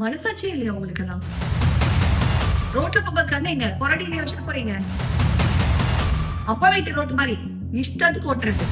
மனசாட்சியே இல்லையா உங்களுக்கு எல்லாம்? ரோட்ல போகும்போது கண்ணைங்க புரட்டினே வச்சுட்டு போறீங்க. அப்பா வீட்டு ரோட்டு மாதிரி இஷ்டத்துக்கு ஓட்டுறது.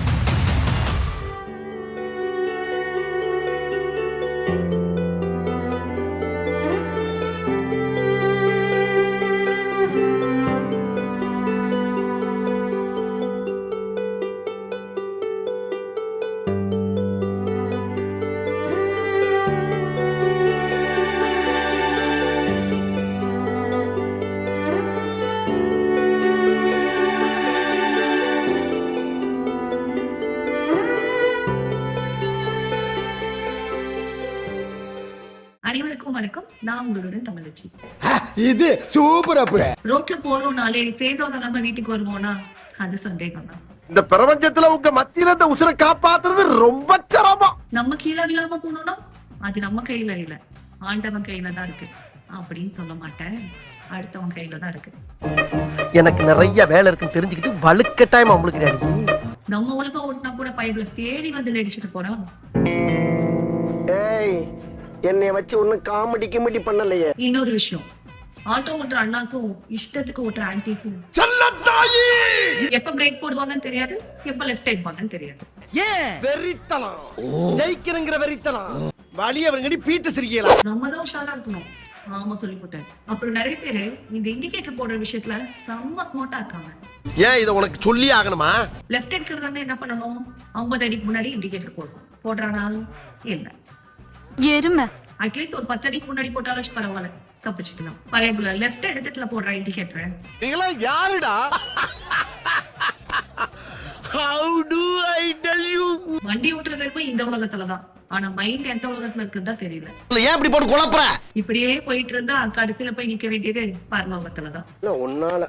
அனைவருக்கும் வணக்கம். நான் உங்களுடன் தமிழச்சி. இது சூப்பர். அப்ப ரோட்ல போறோம்னாலே சேதம் நம்ம வீட்டுக்கு வருவோம்னா அது சந்தேகம் தான். இந்த பிரபஞ்சத்துல உங்க மத்தியில இந்த உசுரை காப்பாத்துறது ரொம்ப சிரமம். நம்ம கீழே விழாம போனோம்னா அது நம்ம கையில இல்ல, ஆண்டவன் கையில தான் இருக்கு அப்படின்னு சொல்ல மாட்டேன். அடுத்தவன் கையில தான் இருக்கு. எனக்கு நிறைய வேலை இருக்குன்னு தெரிஞ்சுக்கிட்டு வலுக்கட்டாயமா உங்களுக்கு நம்ம உலகம் ஓட்டினா கூட பைப்ல தேடி வந்து அடிச்சுட்டு போறோம். ஏய், என்னைய வச்சு ஒன்னும் காமெடி கிமெடி பண்ணலையே. இன்னொரு விஷயம், ஆட்டோ ஓட்டுற அண்ணாசும் இஷ்டத்துக்கு ஓட்டுற ஆன்டிஸும் எப்ப பிரேக் போடுவாங்கன்னு தெரியாது, எப்ப லெஃப்ட் எடுப்பாங்கன்னு தெரியாது. வெறித்தலாம் ஜெயிக்கிறங்கிற வெறித்தலாம் வழிய அவங்கடி பீத்த சிரிக்கலாம். நம்ம தான் உஷாரா இருக்கணும். ஆமா சொல்லி போட்டேன். அப்புறம் நிறைய பேரு இந்த இண்டிகேட்டர் போடுற விஷயத்துல செம்ம ஸ்மார்ட்டா இருக்காங்க. ஏன் இத உனக்கு சொல்லி ஆகணுமா? லெஃப்ட் எடுக்கிறது வந்து என்ன பண்ணணும், 50 அடிக்கு முன்னாடி இண்டிகேட்டர் போடுறானா இல்ல, எருமை அட்லீஸ்ட் ஒரு 10 அடிக்கு முன்னாடி போட்டாலும் பரவாயில்ல, தப்பிச்சுக்கலாம். பழைய லெஃப்ட் இடத்துல போடுற இண்டிகேட்டர் நீங்களா யாருடா? How do I tell you? வண்டி ஓட்டுறது போய் இந்த உலகத்துலதான், ஆனா மைண்ட் எந்த உலகத்துல இருக்குன்னு தான் தெரியல. ஏன் இப்படி போட்டு குழப்பற? இப்படியே போயிட்டு இருந்தா கடைசியில போய் நிக்க வேண்டியது பரலோகத்துலதான். ஒன்னால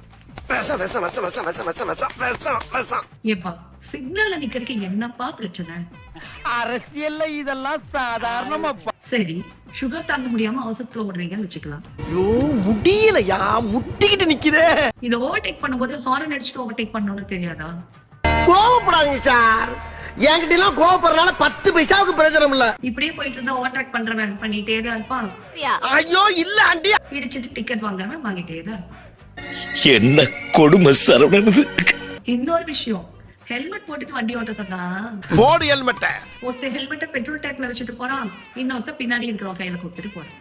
ஏப்பா சிக்னல்ல நிக்கிறதுக்கு என்னப்பா பிரச்சனை? அரசியல்ல இதெல்லாம் சாதாரணமா. சரி, சுகர் தாங்க முடியாம அவசரத்துல ஓடுறீங்கன்னு வச்சுக்கலாம். ஐயோ முடியலையா, முட்டிக்கிட்டு நிக்குதே. இத ஓவர்டேக் பண்ணும்போது ஹாரன் அடிச்சுட்டு ஓவர்டேக் பண்ணணும்னு தெரியாதா? கோவப்படாதீங்க சார், என்கிட்ட எல்லாம் கோவப்படுறதுனால 10 பைசாவுக்கு பிரயோஜனம் இல்ல. இப்படியே போயிட்டு இருந்தா ஓவர்டேக் பண்றவன் பண்ணிட்டே தான் இருப்பான். ஐயோ இல்ல ஆண்டி, இடிச்சிட்டு டிக்கெட் வாங்காம வாங்கிட்டே தான். என்ன கொடுமை சரவணனது. இன்னொரு விஷயம், ஹெல்மெட் போட்டுட்டு வண்டி ஓட்ட சொன்னா போடு ஹெல்மெட்ட. ஒருத்தர் ஹெல்மெட்டை பெட்ரோல் டேங்க்ல வச்சுட்டு போறான், இன்னொருத்தர் பின்னாடி இருக்கிறவன் கையில கொடுத்துட்டு போறான்.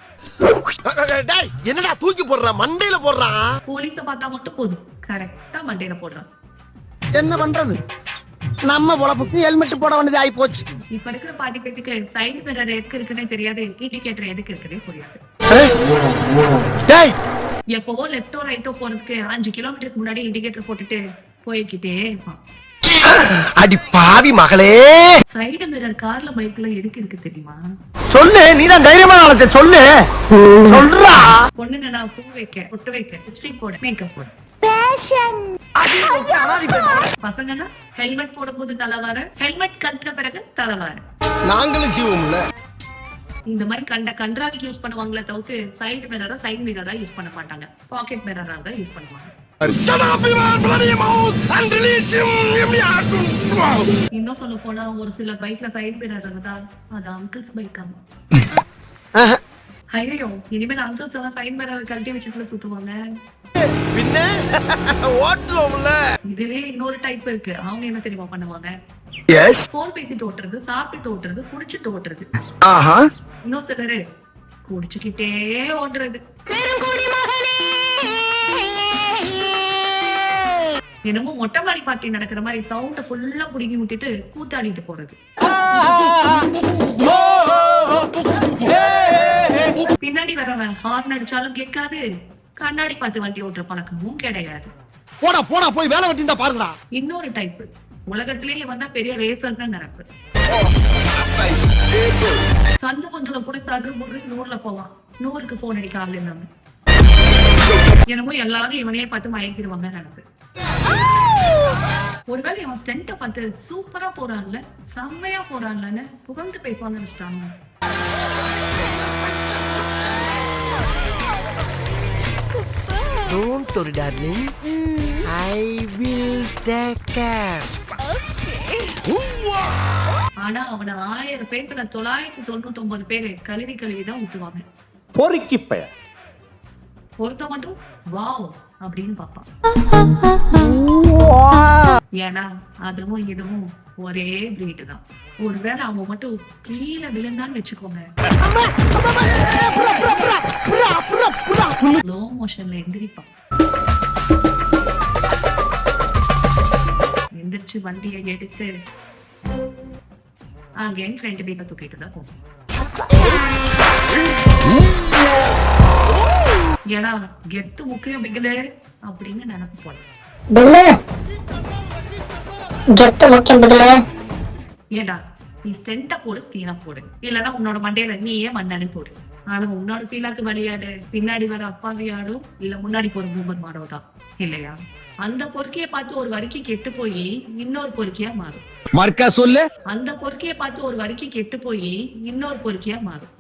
டேய் என்னடா தூக்கி போடுறா, மண்டையில போடுறான். போலீஸ பார்த்தா மட்டும் போதும், கரெக்டா மண்டையில போடுறான். என்ன பண்றது, நம்ம பொழப்புக்கு ஹெல்மெட் போட வேண்டியது ஆயி போச்சு. இப்ப இருக்கிற பாதி பேருக்கு சைடு மிரர் எதுக்கு இருக்குன்னே தெரியாது, இண்டிகேட்டர் எதுக்கு இருக்குன்னே புரியாது. டேய் எப்பவோ லெஃப்டோ ரைட்டோ போறதுக்கு 5 கிலோமீட்டருக்கு முன்னாடி இண்டிகேட்டர் போட்டுட்டு போய்கிட்டே இருப்பான். அடி பாவி மகளே, சைடு மிரர் கார்ல பைக்ல எதுக்கு இருக்கு தெரியுமா? சொல்லு, நீதான் தைரியமான ஆளத்தை சொல்லு. சொல்றா. பொண்ணுங்க நான் பூ வைக்க, பொட்டு வைக்க, லிப்ஸ்டிக் போட, மேக்கப் போட. பசங்கன்னா ஹெல்மெட் போடும்போது தலைவார, ஹெல்மெட் கட்டின பிறகு தலைவார. நாங்களும் ஜீவம்ல இந்த மாதிரி கண்ட்ராவிக்கு யூஸ் பண்ணுவாங்களே தவிர்த்து சைடு மிரரா யூஸ் பண்ண மாட்டாங்க. பாக்கெட் மிரரா தான் யூஸ் பண்ணுவாங்க. இன்னும் சொல்ல போனா ஒரு சில பைக்ல சைடு மிரர் இருந்தா அது அங்கிள்ஸ் பைக். ஐயோ, இனிமேல் அங்கிள்ஸ் எல்லாம் சைடு மிரர் கழட்டி வச்சுட்டு சுத்துவாங்க. பின்ன ஓட்டுவோம்ல. இதுலயே இன்னொரு டைப் இருக்கு. அவங்க என்ன தெரியுமா பண்ணுவாங்க, எஸ், போன் பேசிட்டு ஓட்டுறது, சாப்பிட்டு ஓட்டுறது, குடிச்சிட்டு ஓட்டுறது. ஆஹா, இன்னும் சிலரு குடிச்சுக்கிட்டே ஓட்டுறது. என்னமோ மொட்டை மாடி பார்ட்டி நடக்கிற மாதிரி சவுண்ட ஃபுல்லா புடுங்கி விட்டுட்டு கூத்தாடிட்டு போறது. பின்னாடி வரவன் ஹார்ன் அடிச்சாலும் கேட்காது, கண்ணாடி பார்த்து வண்டி ஓட்டுற பழக்கமும் கிடையாது. போடா போடா போய் வேலை வெட்டி இருந்தா பாருங்கடா. இன்னொரு டைப், உலகத்திலேயே வந்தா பெரிய ரேசர் தான் நினைப்பு. சந்த பந்துல கூட சதுர 100ல போவான், 100க்கு போன் அடிக்க ஆள் இல்லாம. என்னமோ எல்லாரும் இவனையே பார்த்து மயக்கிடுவாங்க நினைப்பு. ஒருவேளை அவன் ஸ்டென்ட்ட பார்த்து சூப்பரா போறான்ல, செம்மையா போறான்லன்னு புகழ்ந்து பேசுவான்னு நினைச்சிட்டாங்க. Don't worry, darling. I will take care. ஆனா அவனை 1000 பேர்த்துல 999 பேரு கழுவி தான் ஊத்துவாங்க. பொறுக்கி பெயர். ஒருத்த மட்டும் வாவ் அப்படின்னு பாப்பான். ஏன்னா அதுவும் இதுவும் ஒரே பிரீடு தான். ஒருவேளை அவன் மட்டும் கீழே விழுந்தான்னு வச்சுக்கோங்க, ஸ்லோ மோஷன்ல எந்திரிப்பான். எந்திரிச்சு வண்டியை எடுத்து அங்கேயும் ஃப்ரெண்டு வீட்டை தூக்கிட்டு தான் போகும். ஏன்னா கெத்து முக்கியம் பிகலே அப்படின்னு நினைப்பு போல. ஏடா நீ ஸ்டென்ட்ட போடு, சீனா போடு, இல்லன்னா உன்னோட மண்டையில நீயே மண்ணாடி போடு. ஆனா உன்னோட பீலாக்கு வழியாடு, பின்னாடி வர அப்பாவியாடும், இல்ல முன்னாடி போற பூமர் மாடோதான் இல்லையா? அந்த பொறுக்கியை பார்த்து ஒரு வரிக்கு கெட்டு போய் இன்னொரு பொறுக்கியா மாறும். மர்க்கா சொல்லு. அந்த பொறுக்கியை பார்த்து ஒரு வரிக்கு கெட்டு போய் இன்னொரு பொறுக்கியா மாறும்.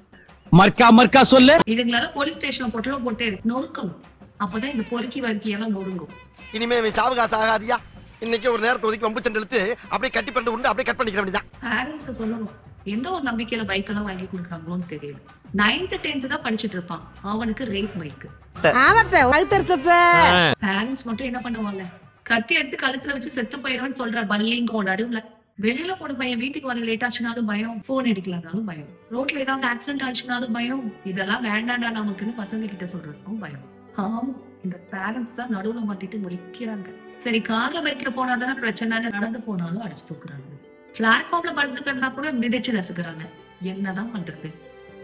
மர்க்கா சொல்லு. இதுங்களால போலீஸ் ஸ்டேஷன்ல பொட்டலம் போட்டு நொறுக்கணும். அப்பதான் இந்த பொறுக்கி வரிக்கையெல்லாம் நொறுங்கும். இனிமே சாவகாசம் ஆகாதியா. இன்னைக்கு ஒரு நேரத்தை ஒதுக்கி வம்பு சண்டை இழுத்து அப்படியே கட்டி பண்ணிட்டு உண்டு அப்படியே கட் பண்ணிக்கிற வேண்டியதான். பேரண்ட்ஸ் சொல்லணும், எந்த ஒரு நம்பிக்கையில பைக் எல்லாம் வாங்கி கொடுக்குறாங்களோன்னு தெரியல. 9th 10th தான் படிச்சுட்டு இருப்பான், அவனுக்கு ரேஸ் பைக். பேரண்ட்ஸ் மட்டும் என்ன பண்ணுவாங்க, கத்தி எடுத்து கழுத்துல வச்சு செத்து போயிடுவான்னு சொல்ற பல்லிங்கோ நடுவுல. வெளியில போன பையன் வீட்டுக்கு வர லேட் ஆச்சுனாலும் பயம், போன் எடுக்கலனாலும் பயம், ரோட்ல ஏதாவது ஆக்சிடென்ட் ஆச்சுனாலும் பயம். இதெல்லாம் வேண்டாண்டா நமக்குன்னு பசங்க கிட்ட சொல்றதுக்கும் பயம். ஆமா, இந்த பேரண்ட்ஸ் தான் நடுவுல மாட்டிட்டு முடிக்கிறாங்க. சரி, கார்ல பைக்ல போனாதானே பிரச்சனை, நடந்து போனாலும் அடிச்சு தூக்குறாங்க. பிளாட்ஃபார்ம்ல படுத்துக்கிட்டா கூட மிதிச்சு நசுக்குறாங்க. என்னதான் பண்றது?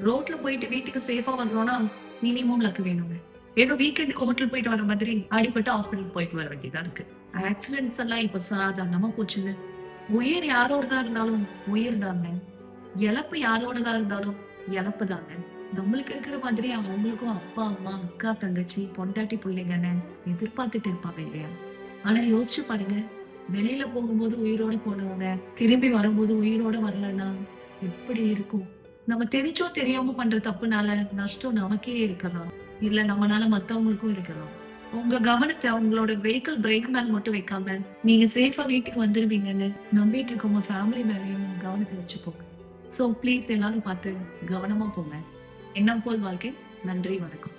ரோட்ல போயிட்டு வீட்டுக்கு சேஃபா வந்தோம்னா மினிமம் லக்கு வேணுங்க. ஏதோ வீக்கெண்டுக்கு ஹோட்டல் போயிட்டு வர மாதிரி அடிபட்டு ஹாஸ்பிட்டல் போயிட்டு வர வேண்டியதா இருக்கு. ஆக்சிடென்ட்ஸ் எல்லாம் இப்ப சாதாரணமா போச்சுங்க. உயிர் யாரோடதா இருந்தாலும் உயிர் தாங்க, இழப்பு யாரோடதா இருந்தாலும் இழப்பு தாங்க. நம்மளுக்கு இருக்கிற மாதிரி அவங்களுக்கும் அப்பா அம்மா அக்கா தங்கச்சி பொண்டாட்டி பிள்ளைங்கன்னு எதிர்பார்த்துட்டு இருப்பாங்க இல்லையா? ஆனா யோசிச்சு பாருங்க, வெளியில போகும்போது உயிரோட போனவங்க திரும்பி வரும்போது உயிரோட வரலன்னா எப்படி இருக்கும்? நம்ம தெரிஞ்சோ தெரியாம பண்ற தப்புனால நஷ்டம் நமக்கே இருக்கலாம், இல்ல நம்மளால மத்தவங்களுக்கும் இருக்கலாம். உங்க கவனத்தை உங்களோட வெஹிக்கிள் பிரேக் மேல மட்டும் வைக்காம நீங்க சேஃபா வீட்டுக்கு வந்துருவீங்கன்னு நம்பிட்டு இருக்க உங்க ஃபேமிலி மேலேயும் கவனத்தை வச்சுக்கோங்க. சோ ப்ளீஸ் எல்லாரும் பார்த்து கவனமா போங்க. எண்ணம் போல் வாழ்க்கை. நன்றி, வணக்கம்.